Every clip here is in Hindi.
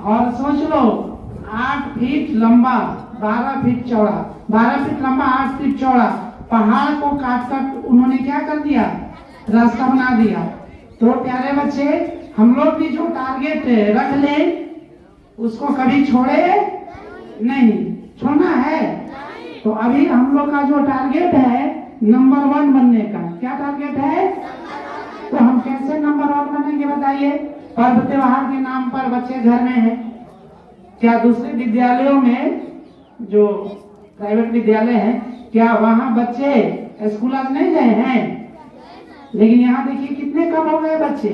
और सोच लो 8 फीट लंबा 12 फीट चौड़ा, 12 फीट लंबा 8 फीट चौड़ा पहाड़ को काट कर उन्होंने क्या कर दिया, रास्ता बना दिया। तो प्यारे बच्चे, हम लोग भी जो टारगेट रख ले उसको कभी छोड़े नहीं, छोड़ना है। तो अभी हम लोग का जो टारगेट है नंबर 1 बनने का, क्या टारगेट है? तो हम कैसे नंबर 1 बनेंगे बताइए? पर्व त्योहार के नाम पर बच्चे घर में हैं। क्या दूसरे विद्यालयों में, जो प्राइवेट विद्यालय हैं, क्या वहाँ बच्चे स्कूल आज नहीं गए हैं? लेकिन यहाँ देखिए कितने कम हो गए बच्चे।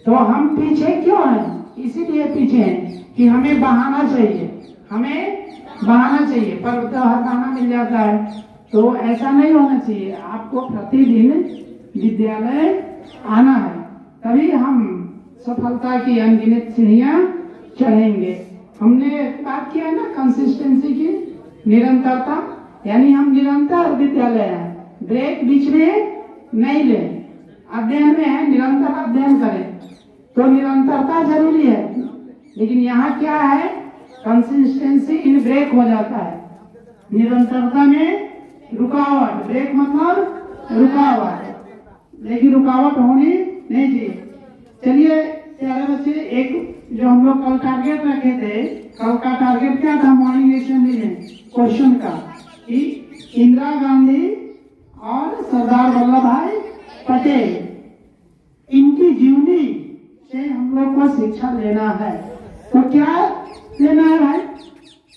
तो हम पीछे क्यों हैं? इसीलिए पीछे हैं कि हमें बहाना चाहिए, हमें बहाना चाहिए। पर्व त्योहार बहाना मिल जाता है, तो ऐसा नहीं होना चाहिए। आपको प्रतिदिन विद्यालय आना है, तभी हम सफलता की अनगिनत सीढ़ियां चढ़ेंगे। हमने बात किया है ना कंसिस्टेंसी की, निरंतरता, यानी हम निरंतर विद्यालय हैं, ब्रेक बीच में नहीं ले। अध्ययन में है, निरंतर अध्ययन करें, तो निरंतरता जरूरी है। लेकिन यहाँ क्या है, कंसिस्टेंसी इन ब्रेक हो जाता है, निरंतरता में रुकावट। ब्रेक मतलब रुकावट, लेकिन रुकावट होनी नहीं चाहिए। चलिए प्यारे बच्चे, एक जो हम लोग कल टारगेट रखे थे, कल का टारगेट क्या था मॉर्निंग असेंबली में क्वेश्चन का, कि इंदिरा गांधी और सरदार वल्लभ भाई पटेल, इनकी जीवनी से हम लोग को शिक्षा लेना है। तो क्या लेना है भाई?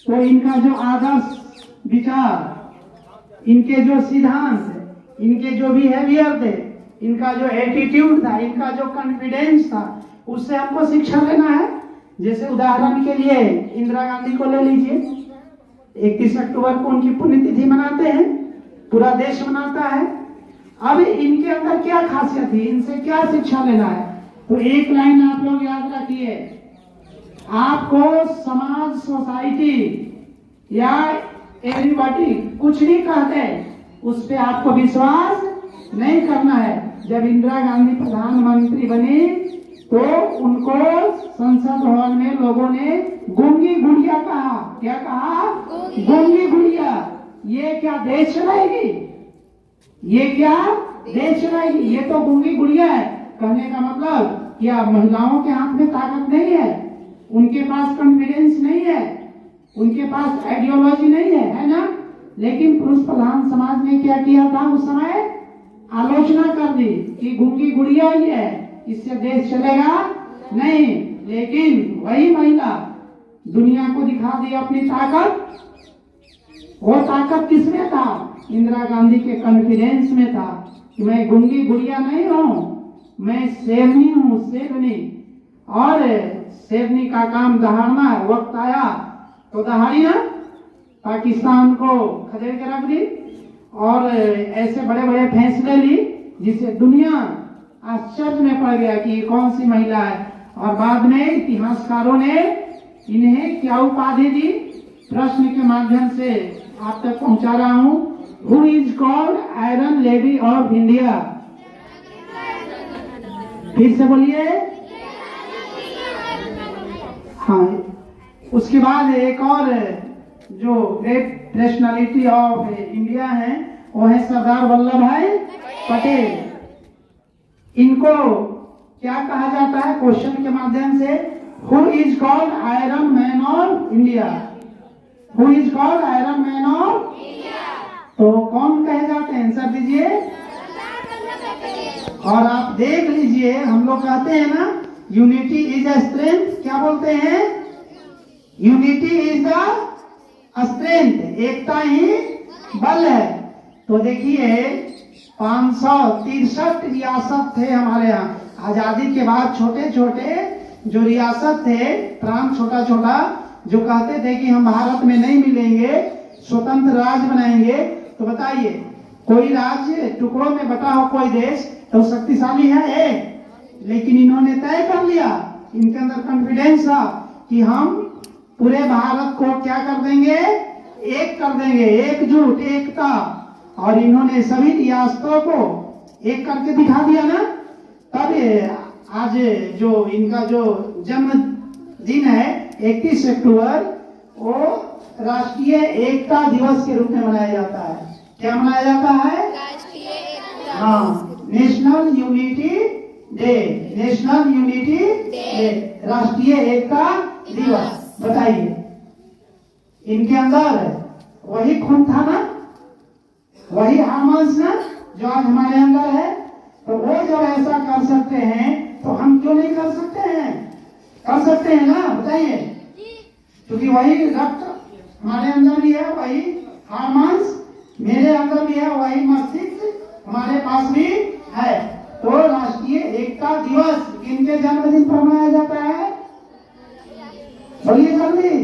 तो इनका जो आदर्श विचार, इनके जो सिद्धांत, इनके जो बिहेवियर थे, इनका जो एटीट्यूड था, इनका जो कॉन्फिडेंस था, उससे हमको शिक्षा लेना है। जैसे उदाहरण के लिए इंदिरा गांधी को ले लीजिए, 31 अक्टूबर को उनकी पुण्यतिथि मनाते हैं, पूरा देश मनाता है। अब इनके अंदर क्या खासियत थी, इनसे क्या शिक्षा लेना है? तो एक लाइन आप लोग याद रखिए, आपको समाज, सोसाइटी या एवरीबॉडी कुछ भी कहते उस पे आपको विश्वास नहीं करना है। जब इंदिरा गांधी प्रधानमंत्री बनी तो उनको संसद भवन में लोगों ने गूंगी गुड़िया कहा। क्या कहा? गूंगी गुड़िया। ये क्या देश चलाएगी? ये क्या देश चलाएगी? ये तो गूंगी गुड़िया है। कहने का मतलब क्या महिलाओं के हाथ में ताकत नहीं है, उनके पास कॉन्फिडेंस नहीं है, उनके पास आइडियोलॉजी नहीं है ना? लेकिन पुरुष प्रधान समाज ने क्या किया था उस समय? आलोचना कर दी कि गूंगी गुड़िया ही है, इससे देश चलेगा नहीं। लेकिन वही महिला दुनिया को दिखा दी अपनी ताकत। वो ताकत किसमें था? इंदिरा गांधी के कॉन्फिडेंस में था कि मैं गूंगी गुड़िया नहीं हूँ, मैं शेरनी हूँ, शेरनी। और शेरनी का काम दहाड़ना है, वक्त आया तो दहाड़िया पाकिस्तान को खदेड़ के रख दी और ऐसे बड़े बड़े फैसले ली जिससे दुनिया आश्चर्य में पड़ गया कि ये कौन सी महिला है। और बाद में इतिहासकारों ने इन्हें क्या उपाधि दी, प्रश्न के माध्यम से आप तक पहुंचा रहा हूं। Who is called iron lady of India? फिर से बोलिए। हाँ, उसके बाद एक और जो ग्रेट पर्सनालिटी ऑफ इंडिया है वो है सरदार वल्लभ भाई पटेल। इनको क्या कहा जाता है क्वेश्चन के माध्यम से? Who is called iron man of India? Who is called iron man of India? तो कौन कहे जाते हैं? आंसर दीजिए। और आप देख लीजिए, हम लोग कहते हैं ना यूनिटी इज अ स्ट्रेंथ। क्या बोलते हैं? यूनिटी इज द स्ट्रेंथ, एकता ही बल है। तो देखिए 563 रियासत थे हमारे यहाँ। आजादी के बाद छोटे छोटे जो रियासत थे, प्रांत छोटा छोटा, जो कहते थे कि हम भारत में नहीं मिलेंगे, स्वतंत्र राज्य बनाएंगे। तो बताइए, कोई राज्य टुकड़ों में बटा हो कोई देश तो शक्तिशाली है, लेकिन इन्होंने तय कर लिया, इनके अंदर कॉन्फिडेंस था कि हम पूरे भारत को क्या कर देंगे? एक कर देंगे, एकजुट, एकता। और इन्होंने सभी रियासतों को एक करके दिखा दिया ना। तब आज जो इनका जो जन्म दिन है 31 अक्टूबर वो राष्ट्रीय एकता दिवस के रूप में मनाया जाता है। क्या मनाया जाता है? राष्ट्रीय एकता। हाँ, national unity day, national unity day, राष्ट्रीय एकता दिवस। बताइए, इनके अंदर वही खून था ना, वही हार्मोन्स ना जो आज हमारे अंदर है। तो वो जब ऐसा कर सकते हैं तो हम क्यों नहीं कर सकते हैं? कर सकते हैं ना, बताइए। क्योंकि वही रक्त हमारे अंदर भी है, वही हार्मोन्स मेरे अंदर भी है, वही मस्तिष्क हमारे पास भी है। तो राष्ट्रीय एकता दिवस किनके जन्मदिन पर मनाया जाता है? बोलिए जल्दी।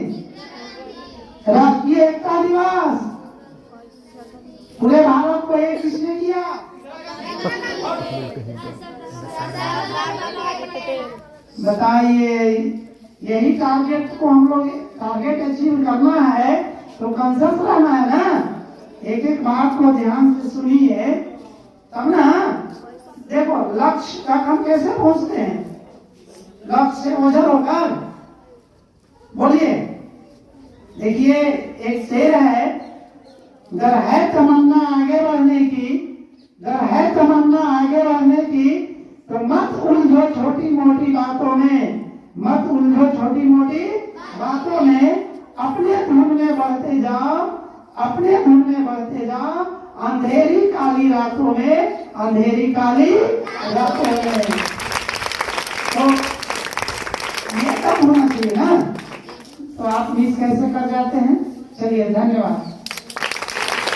राष्ट्रीय एकता दिवस पूरे भारत को एक किसने किया? बताइए, यही टारगेट को हम लोग टारगेट अचीव करना है तो कॉन्शियस रहना है ना। एक एक बात को ध्यान से सुनिए तब ना। देखो, लक्ष्य तक हम कैसे पहुंचते हैं? लक्ष्य से ओझल होकर। बोलिए, देखिए एक शेर है, अगर है तमन्ना आगे बढ़ने की, अगर है तमन्ना आगे बढ़ने की तो मत उलझो छोटी मोटी बातों में, मत उलझो छोटी मोटी बातों में, अपने धुन में बढ़ते जाओ, अपने धुन में बढ़ते जाओ, अंधेरी काली रातों में, अंधेरी काली रातों में। तो ये तब होना चाहिए ना। तो आप मिस कैसे कर जाते हैं? चलिए, धन्यवाद।